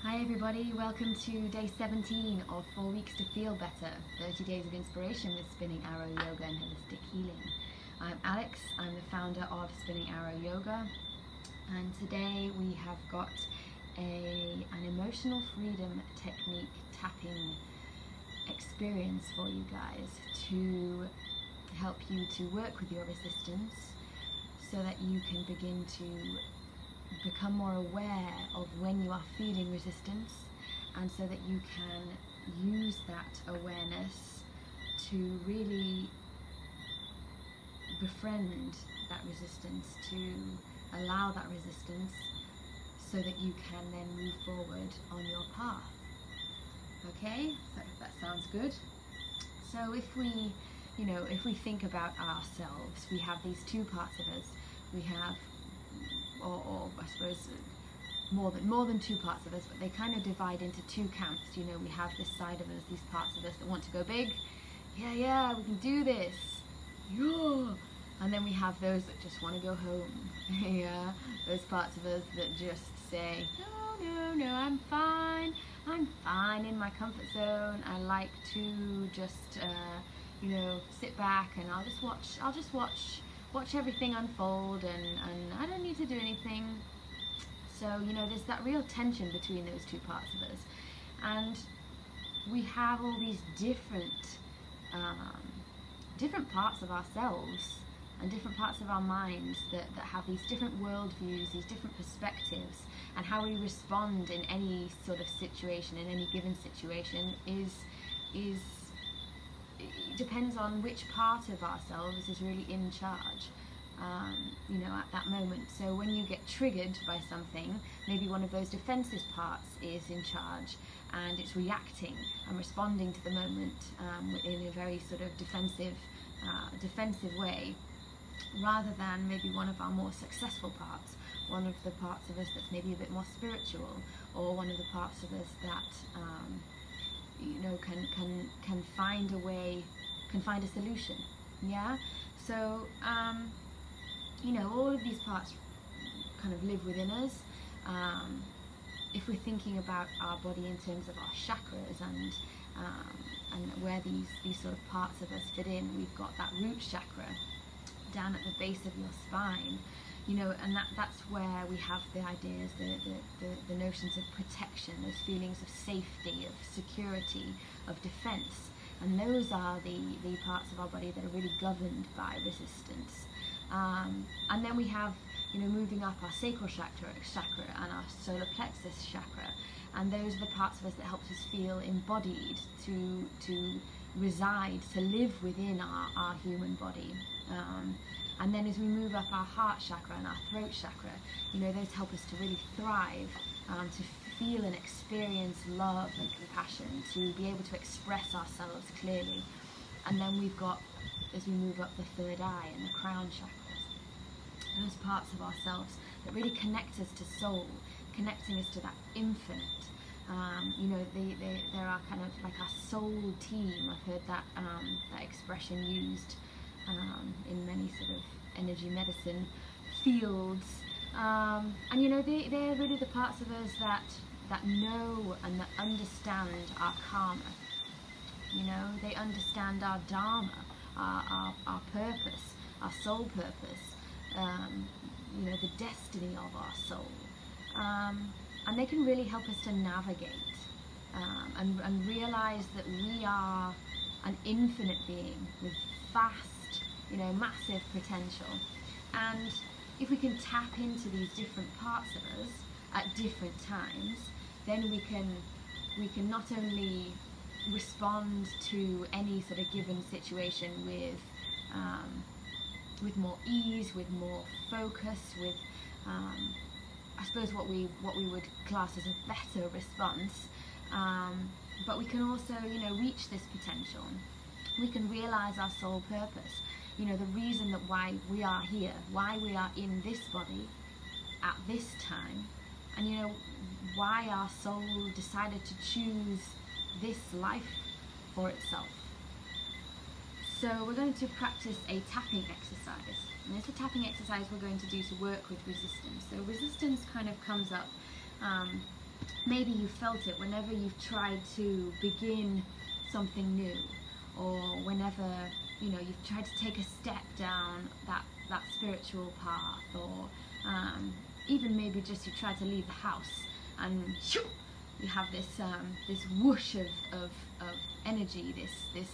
Hi everybody, welcome to day 17 of 4 weeks to feel better, 30 days of inspiration with Spinning Arrow Yoga and Holistic Healing. I'm Alex, I'm the founder of Spinning Arrow Yoga, and today we have got an emotional freedom technique tapping experience for you guys to help you to work with your resistance so that you can begin to become more aware of when you are feeling resistance, and so that you can use that awareness to really befriend that resistance, to allow that resistance so that you can then move forward on your path. Okay, that sounds good. So if we think about ourselves, we have these two parts of us. We have or I suppose more than two parts of us, but they kind of divide into two camps. We have this side of us, these parts of us that want to go big. Yeah, we can do this. Yeah. And then we have those that just want to go home. Yeah, those parts of us that just say, no, I'm fine in my comfort zone. I like to just sit back and I'll just watch everything unfold, and I don't need to do anything. So there's that real tension between those two parts of us, and we have all these different parts of ourselves and different parts of our minds that have these different worldviews, these different perspectives, and how we respond in any sort of situation, in any given situation, it depends on which part of ourselves is really in charge, at that moment. So when you get triggered by something, maybe one of those defensive parts is in charge, and it's reacting and responding to the moment in a very sort of defensive way, rather than maybe one of our more successful parts, one of the parts of us that's maybe a bit more spiritual, or one of the parts of us that can find a way, can find a solution. Yeah, so all of these parts kind of live within us. If we're thinking about our body in terms of our chakras and where these sort of parts of us fit in, we've got that root chakra down at the base of your spine, and that's where we have the ideas, the notions of protection, those feelings of safety, of security, of defense, and those are the parts of our body that are really governed by resistance. And then we have, moving up our sacral chakra and our solar plexus chakra, and those are the parts of us that help us feel embodied, to reside, to live within our human body. And then as we move up our heart chakra and our throat chakra, those help us to really thrive, to feel and experience love and compassion, to be able to express ourselves clearly. And then we've got, as we move up, the third eye and the crown chakras, those parts of ourselves that really connect us to soul, connecting us to that infinite. There are kind of like our soul team. I've heard that expression used in many sort of energy medicine fields, and they're really the parts of us that know and that understand our karma. They understand our dharma, our purpose, our soul purpose, the destiny of our soul, and they can really help us to navigate and realize that we are an infinite being with vast, massive potential. And if we can tap into these different parts of us at different times, then we can not only respond to any sort of given situation with more ease, with more focus, with I suppose what we would class as a better response, but we can also reach this potential. We can realize our soul purpose, the reason that why we are here, why we are in this body at this time, and why our soul decided to choose this life for itself. So we're going to practice a tapping exercise, and it's a tapping exercise we're going to do to work with resistance. So resistance kind of comes up maybe you felt it whenever you've tried to begin something new, or whenever, you know, you've tried to take a step down that spiritual path, or even maybe just you try to leave the house and shoo, you have this this whoosh of energy, this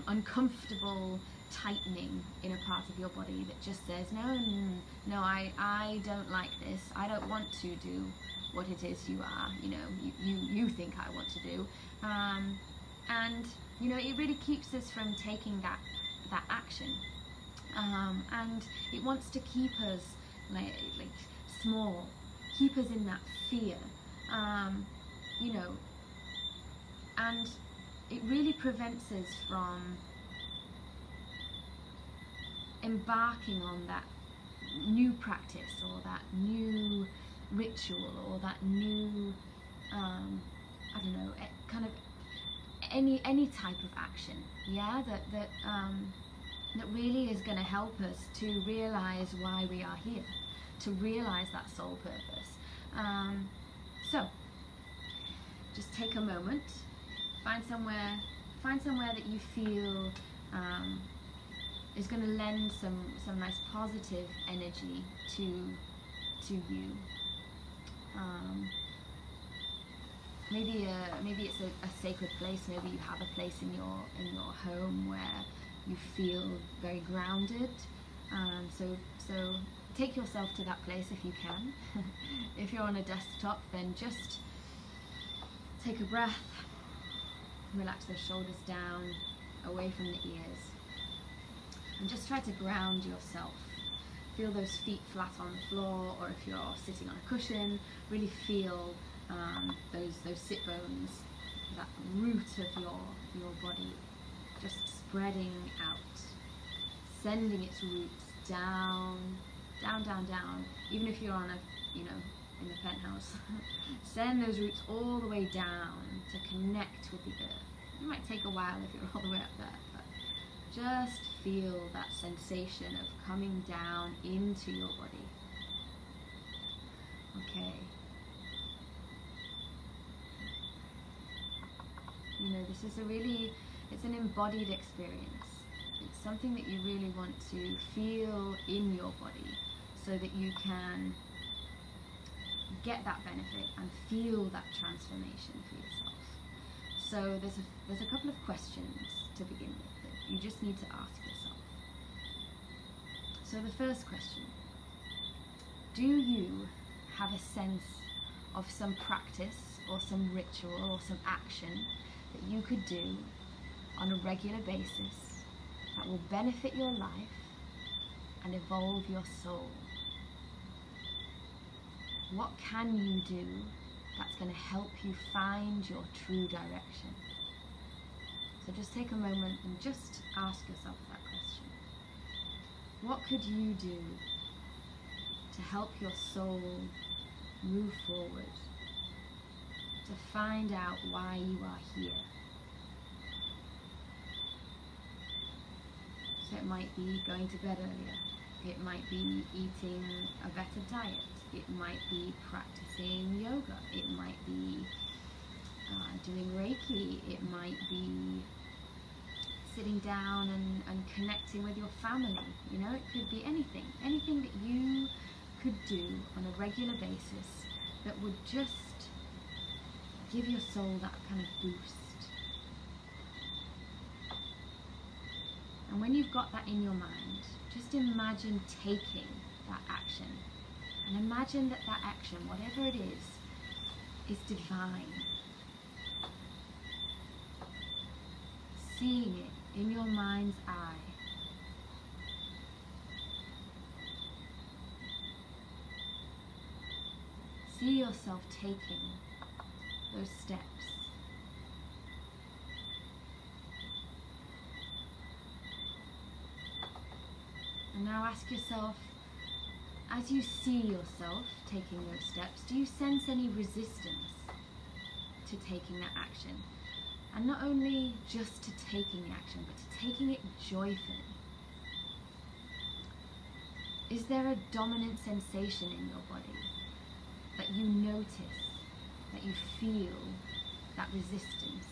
uncomfortable tightening in a part of your body that just says, no, I don't like this, I don't want to do what it is you are, you know, you think I want to do, and you know, it really keeps us from taking that action, and it wants to keep us like small, keep us in that fear, you know, and it really prevents us from embarking on that new practice, or that new ritual, or that new I don't know, kind of any type of action, yeah, that really is going to help us to realize why we are here, to realize that soul purpose. So just take a moment, find somewhere that you feel is going to lend some nice positive energy to you. Maybe it's a sacred place. Maybe you have a place in your home where you feel very grounded. So take yourself to that place if you can. If you're on a desktop, then just take a breath, relax those shoulders down, away from the ears, and just try to ground yourself. Feel those feet flat on the floor, or if you're sitting on a cushion, really feel those sit bones, that root of your body just spreading out, sending its roots down, down, down, down. Even if you're on a, you know, in the penthouse, send those roots all the way down to connect with the earth. It might take a while if you're all the way up there, but just feel that sensation of coming down into your body. Okay. You know, this is it's an embodied experience. It's something that you really want to feel in your body so that you can get that benefit and feel that transformation for yourself. So there's a couple of questions to begin with that you just need to ask yourself. So the first question: do you have a sense of some practice or some ritual or some action that you could do on a regular basis that will benefit your life and evolve your soul? What can you do that's going to help you find your true direction? So just take a moment and just ask yourself that question. What could you do to help your soul move forward, to find out why you are here? So it might be going to bed earlier, it might be eating a better diet, it might be practicing yoga, it might be doing Reiki, it might be sitting down and connecting with your family. You know, it could be anything that you could do on a regular basis that would just give your soul that kind of boost. And when you've got that in your mind, just imagine taking that action. And imagine that action, whatever it is divine. Seeing it in your mind's eye. See yourself taking those steps. And now ask yourself, as you see yourself taking those steps, do you sense any resistance to taking that action? And not only just to taking the action, but to taking it joyfully. Is there a dominant sensation in your body that you notice that you feel that resistance.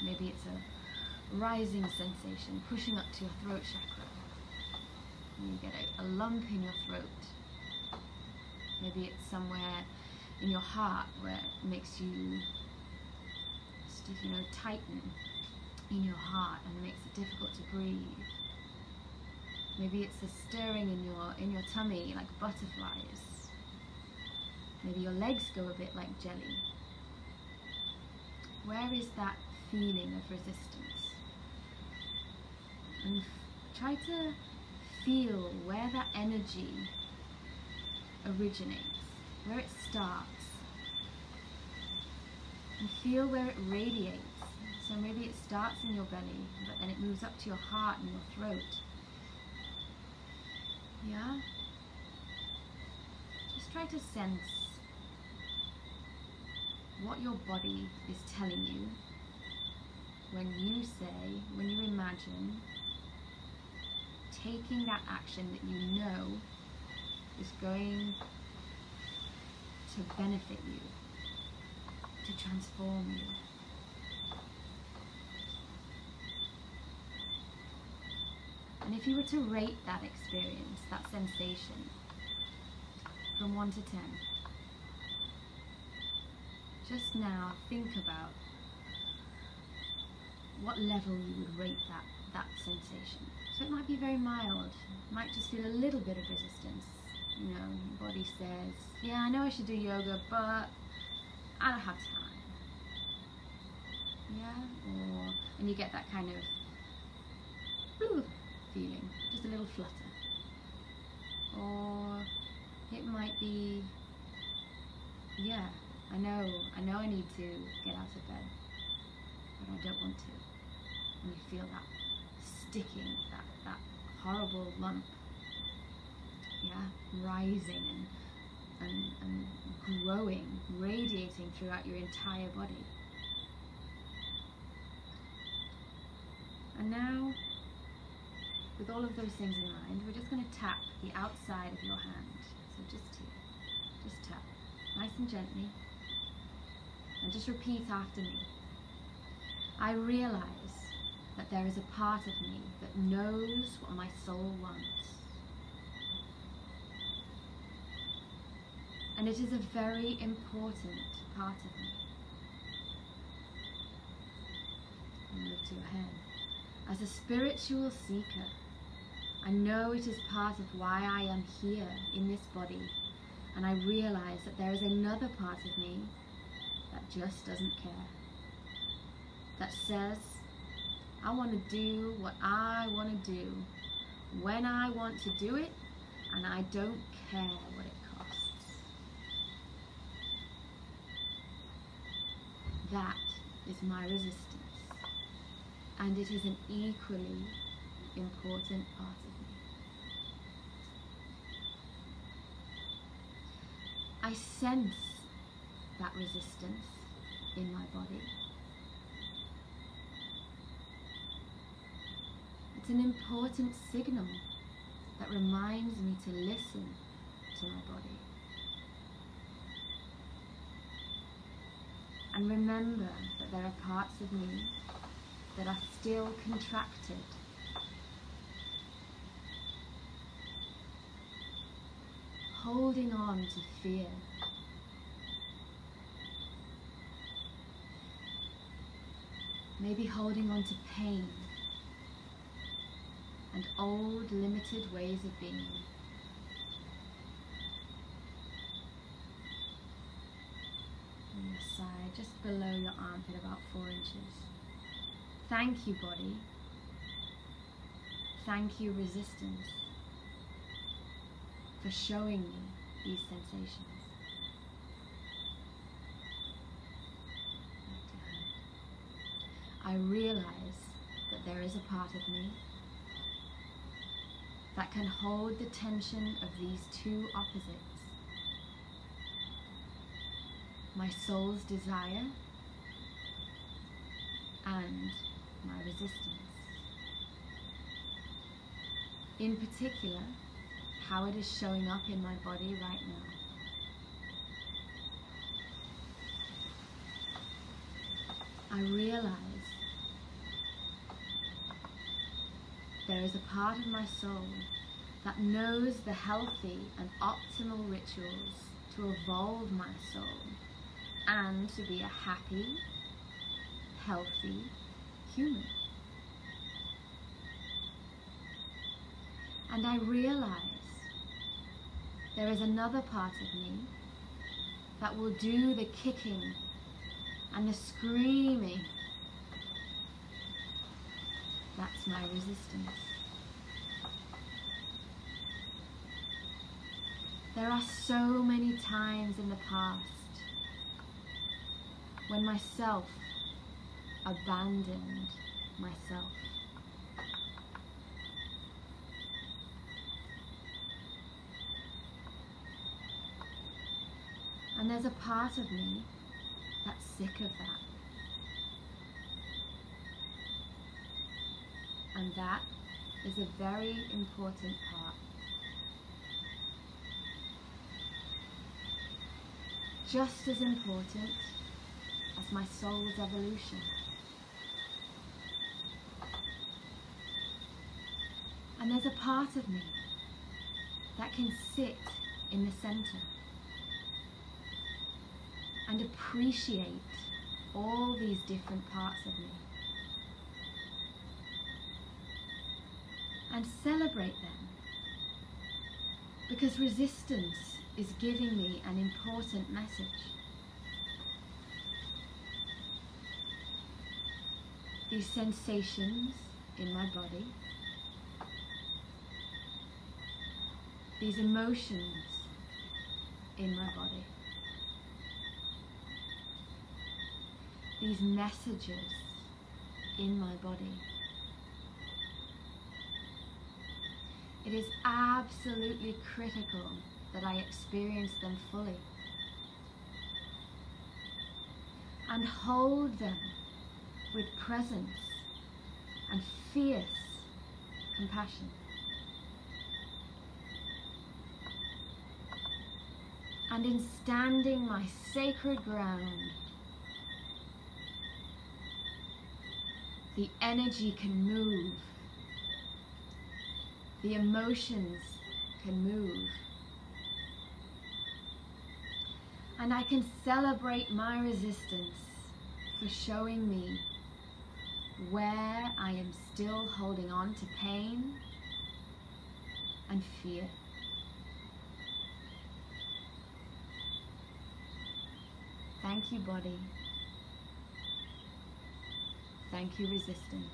Maybe it's a rising sensation pushing up to your throat chakra. And you get a lump in your throat. Maybe it's somewhere in your heart where it makes you tighten in your heart and makes it difficult to breathe. Maybe it's a stirring in your tummy like butterflies. Maybe your legs go a bit like jelly. Where is that feeling of resistance? And try to feel where that energy originates, where it starts. And feel where it radiates. So maybe it starts in your belly, but then it moves up to your heart and your throat. Yeah? Just try to sense what your body is telling you when you imagine taking that action that you know is going to benefit you, to transform you. And if you were to rate that experience, that sensation, from 1 to 10, just now think about what level you would rate that sensation. So it might be very mild, it might just feel a little bit of resistance. You know, your body says, yeah, I know I should do yoga, but I don't have time. Yeah? And you get that kind of feeling, just a little flutter. Or it might be, yeah, I know I need to get out of bed, but I don't want to. And you feel that sticking, that horrible lump, yeah, rising and growing, radiating throughout your entire body. And now, with all of those things in mind, we're just going to tap the outside of your hand. So just here, just tap, nice and gently, and just repeat after me. I realize that there is a part of me that knows what my soul wants. And it is a very important part of me. And move to your head. As a spiritual seeker, I know it is part of why I am here in this body, and I realize that there is another part of me that just doesn't care. That says, I want to do what I want to do, when I want to do it, and I don't care what it costs. That is my resistance, and it is an equally important part of me. I sense that resistance in my body. It's an important signal that reminds me to listen to my body. And remember that there are parts of me that are still contracted. Holding on to fear. Maybe holding on to pain and old limited ways of being. On your side, just below your armpit, about 4 inches. Thank you, body. Thank you, resistance, for showing me these sensations. I realize that there is a part of me that can hold the tension of these two opposites. My soul's desire and my resistance. In particular, how it is showing up in my body right now. I realize there is a part of my soul that knows the healthy and optimal rituals to evolve my soul and to be a happy, healthy human. And I realize there is another part of me that will do the kicking and the screaming. That's my resistance. There are so many times in the past when myself abandoned myself. And there's a part of me that's sick of that. And that is a very important part. Just as important as my soul's evolution. And there's a part of me that can sit in the center and appreciate all these different parts of me and celebrate them, because resistance is giving me an important message. These sensations in my body, these emotions in my body, these messages in my body. It is absolutely critical that I experience them fully and hold them with presence and fierce compassion. And in standing my sacred ground, the energy can move, the emotions can move, and I can celebrate my resistance for showing me where I am still holding on to pain and fear. Thank you, body. Thank you, resistance.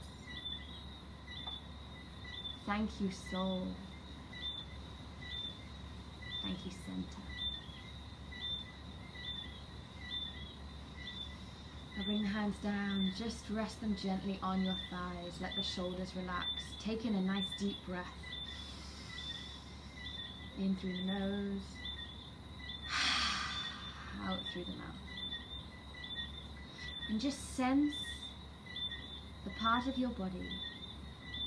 Thank you, soul. Thank you, center. Now bring the hands down, just rest them gently on your thighs. Let the shoulders relax. Take in a nice deep breath. In through the nose, out through the mouth. And just sense the part of your body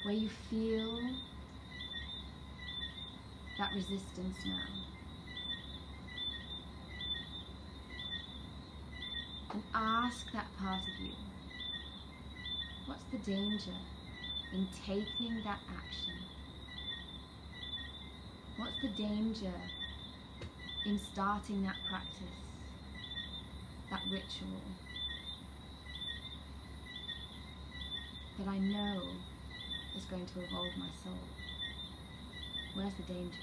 where you feel that resistance now. And ask that part of you, what's the danger in taking that action? What's the danger in starting that practice, that ritual that I know is going to evolve my soul? Where's the danger?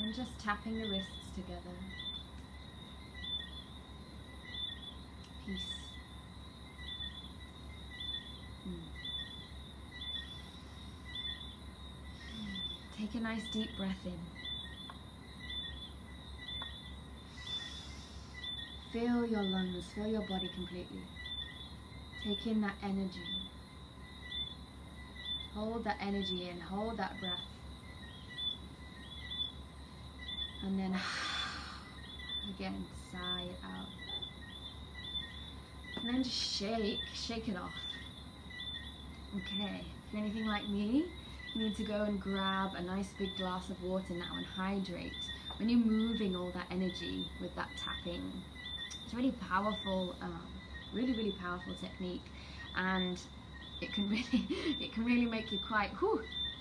And just tapping the wrists together. Peace. Take a nice deep breath in. Feel your lungs, feel your body completely. Take in that energy. Hold that energy in, hold that breath. And then again, sigh it out. And then just shake it off. Okay, if you're anything like me, You need to go and grab a nice big glass of water now and hydrate. When you're moving all that energy with that tapping, it's really powerful, really powerful technique, and it can really make you quite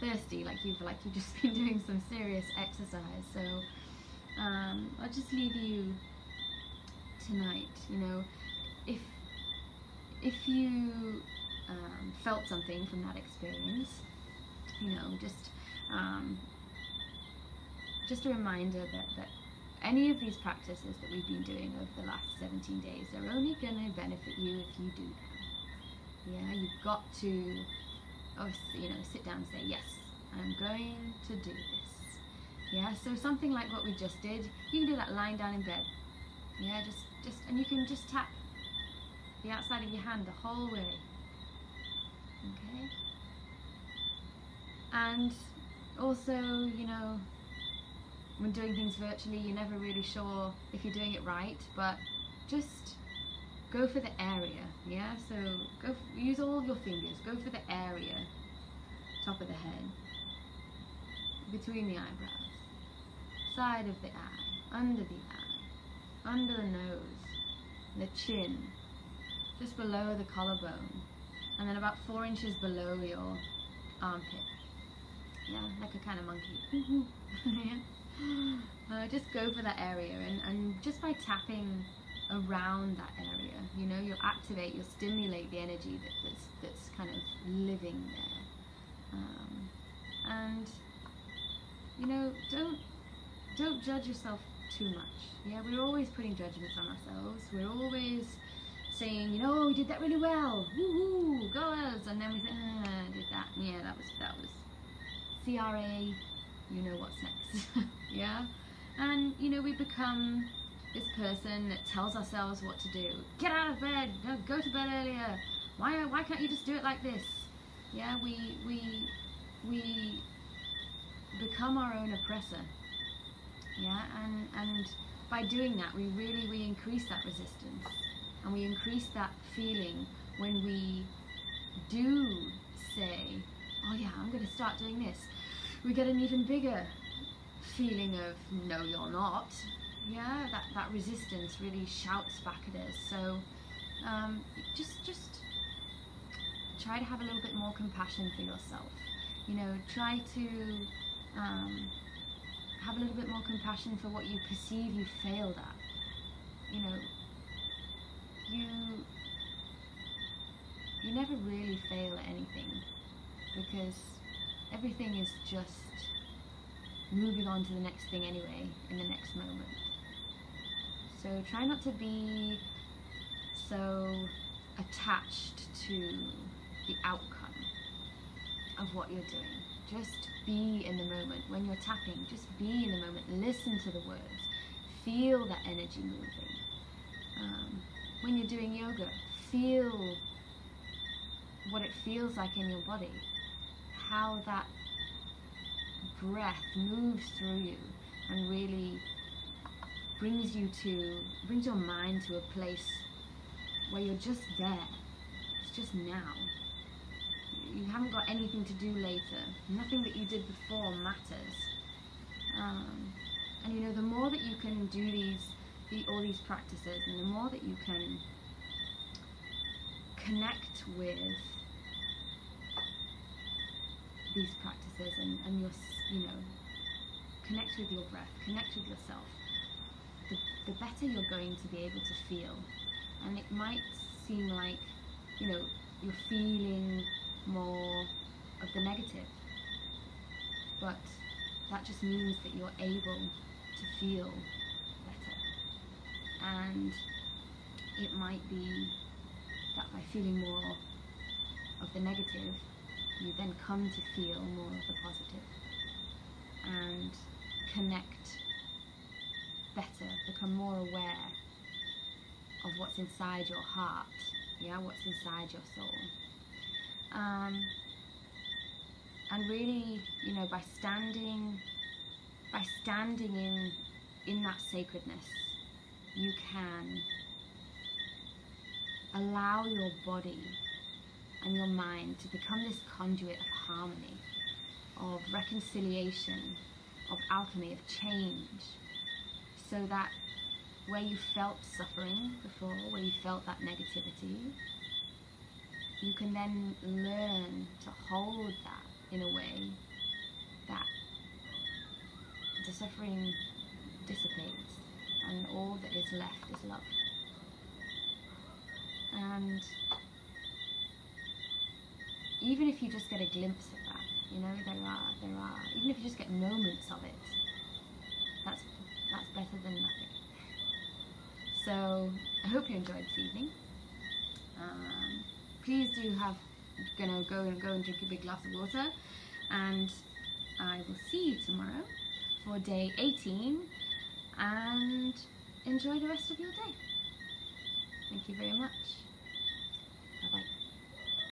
thirsty, like you've just been doing some serious exercise. So I'll just leave you tonight. You know, if you felt something from that experience, you know, just a reminder that any of these practices that we've been doing over the last 17 days are only going to benefit you if you do them. Yeah, you've got to, you know, sit down and say, yes, I'm going to do this. Yeah, so something like what we just did, you can do that lying down in bed. Yeah, and you can just tap the outside of your hand the whole way. Okay? And also, you know, when doing things virtually, you're never really sure if you're doing it right, but just go for the area, yeah? So use all of your fingers, go for the area, top of the head, between the eyebrows, side of the eye, under the nose, the chin, just below the collarbone, and then about 4 inches below your armpit. Yeah, like a kind of monkey. Yeah. Just go for that area, and just by tapping around that area, you know, you'll stimulate the energy that's kind of living there. And you know, don't judge yourself too much. Yeah, we're always putting judgments on ourselves. We're always saying, you know, we did that really well, woohoo, go us, and then we say, did that, yeah, that was CRA, you know what's next. Yeah, and you know, we become this person that tells ourselves what to do. Get out of bed, go to bed earlier, why can't you just do it like this? Yeah, we become our own oppressor. Yeah, and by doing that, we increase that resistance, and we increase that feeling when we do say, oh yeah, I'm going to start doing this. We get an even bigger feeling of, no, you're not. Yeah, that resistance really shouts back at us. So just try to have a little bit more compassion for yourself. You know, try to have a little bit more compassion for what you perceive you failed at. You know, you never really fail at anything, because everything is just moving on to the next thing anyway, in the next moment. So try not to be so attached to the outcome of what you're doing. Just be in the moment. When you're tapping, just be in the moment. Listen to the words. Feel that energy moving. When you're doing yoga, feel what it feels like in your body. How that breath moves through you and really brings your mind to a place where you're just there. It's just now. You haven't got anything to do later. Nothing that you did before matters. And you know, the more that you can do all these practices, and the more that you can connect with these practices, and you know, connect with your breath, connect with yourself, the better you're going to be able to feel. And it might seem like, you know, you're feeling more of the negative, but that just means that you're able to feel better. And it might be that by feeling more of the negative, you then come to feel more of the positive and connect better, become more aware of what's inside your heart, yeah, what's inside your soul. And really, you know, by standing in that sacredness, you can allow your body and your mind to become this conduit of harmony. of reconciliation, of alchemy, of change, so that where you felt suffering before, where you felt that negativity, you can then learn to hold that in a way that the suffering dissipates and all that is left is love. And even if you just get a glimpse of that, you know, there are, even if you just get moments of it, that's better than nothing. So I hope you enjoyed this evening. Please do go and drink a big glass of water, and I will see you tomorrow for day 18, and enjoy the rest of your day. Thank you very much.